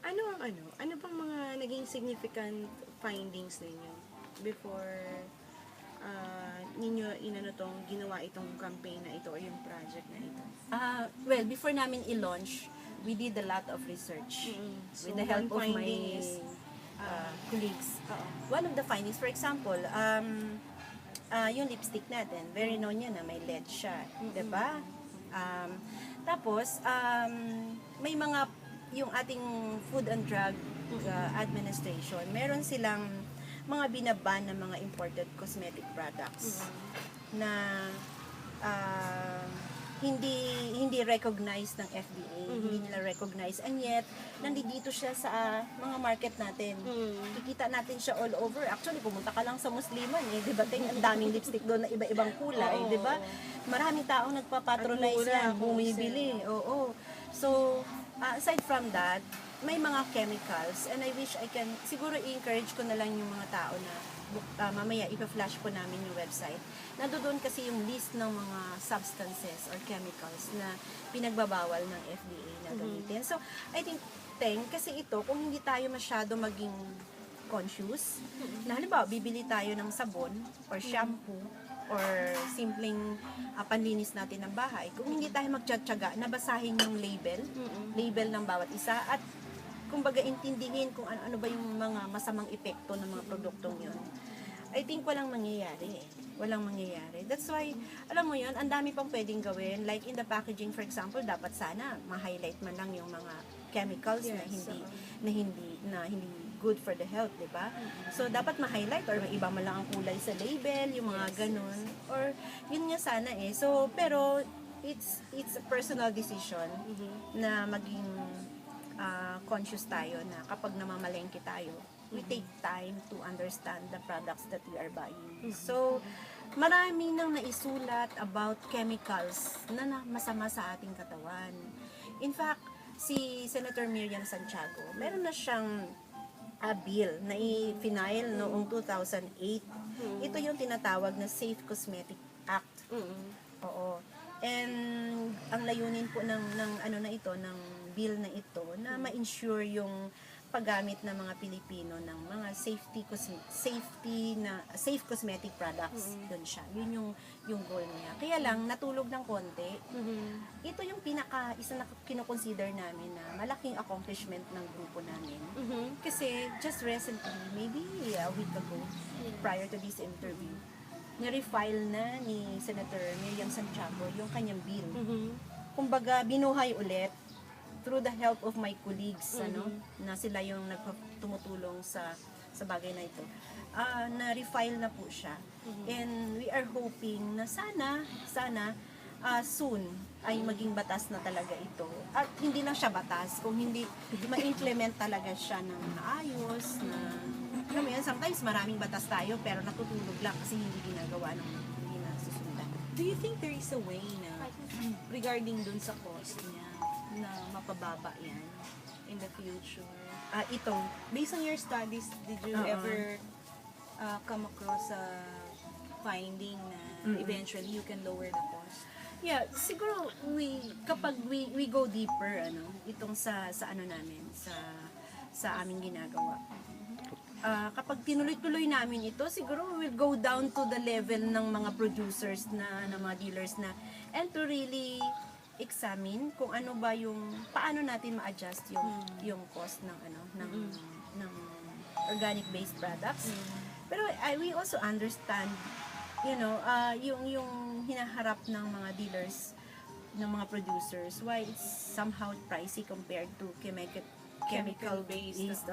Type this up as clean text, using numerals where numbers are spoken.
Ano bang mga naging significant findings ninyo before ninyo ginawa itong campaign na ito o yung project na ito? Well, before namin i-launch, we did a lot of research So, with the help of one my finding is, colleagues. oo. One of the findings, for example, yung lipstick natin, very known yan na may lead siya, diba? Tapos, may mga, yung ating Food and Drug Administration, meron silang mga binaban na mga imported cosmetic products na hindi recognized ng FDA, hindi nila recognize, and yet nandito siya sa mga market natin. Kikita natin siya all over. Actually, pumunta ka lang sa Musliman, di ba? Ang daming lipstick doon na iba-ibang kulay, di ba? Maraming taong nagpapatronize yan, bumibili. Oo. So, aside from that, may mga chemicals, and I wish I can, siguro i-encourage ko na lang yung mga tao na mamaya ipa-flash po namin yung website. Nandoon kasi yung list ng mga substances or chemicals na pinagbabawal ng FDA na gamitin. So, I think, kasi ito, kung hindi tayo masyado maging conscious, na halimbawa, bibili tayo ng sabon or shampoo or simpleng panlinis natin ng bahay, kung hindi tayo magtsatsaga na basahin yung label ng bawat isa, at kumbaga intindihin kung ano ba yung mga masamang epekto ng mga produktong yun, I think walang mangyayari. Walang mangyayari. That's why, alam mo yun, ang dami pang pwedeng gawin. Like in the packaging, for example, dapat sana ma-highlight man lang yung mga chemicals na hindi good for the health, di ba? So, dapat ma-highlight or maiba man lang ang kulay sa label, yung mga ganun. Or, yun nga sana eh. So, pero, it's a personal decision na maging conscious tayo na kapag namamalengke tayo, we take time to understand the products that we are buying. So, marami nang naisulat about chemicals na masama sa ating katawan. In fact, si Senator Miriam Santiago, meron na siyang bill na i-file noong 2008. Ito yung tinatawag na Safe Cosmetic Act. Oo. And ang layunin po ng ng bill na ito na ma-ensure yung paggamit ng mga Pilipino ng mga safe cosmetic products. Doon siya. Yun yung goal niya. Kaya lang natulog ng konti. Ito yung isa na kino-consider namin na malaking accomplishment ng grupo namin. Kasi just recently, maybe a week ago, prior to this interview, na-refile na ni Senator Miriam Santiago yung kanyang bill. Kumbaga, binuhay ulit through the help of my colleagues, na sila yung tumutulong sa bagay na ito. Na-refile na po siya. And we are hoping na sana soon ay maging batas na talaga ito. At hindi lang siya batas, kung hindi ma-implement talaga siya ng maayos, na alam mo yan, sometimes maraming batas tayo pero natutulog lang kasi hindi hindi na susundan. Do you think there is a way na regarding dun sa cost niya na mapababa yan in the future? Based on your studies, did you ever come across a finding na eventually you can lower the cost? Yeah, siguro kapag we go deeper itong sa namin sa aming ginagawa. Kapag tinuloy-tuloy namin ito, siguro we'll go down to the level ng mga producers ng mga dealers na, and to really examine kung paano natin ma-adjust yung cost ng organic based products. Pero we also understand yung hinaharap ng mga dealers, ng mga producers, why it's somehow pricey compared to chemical based.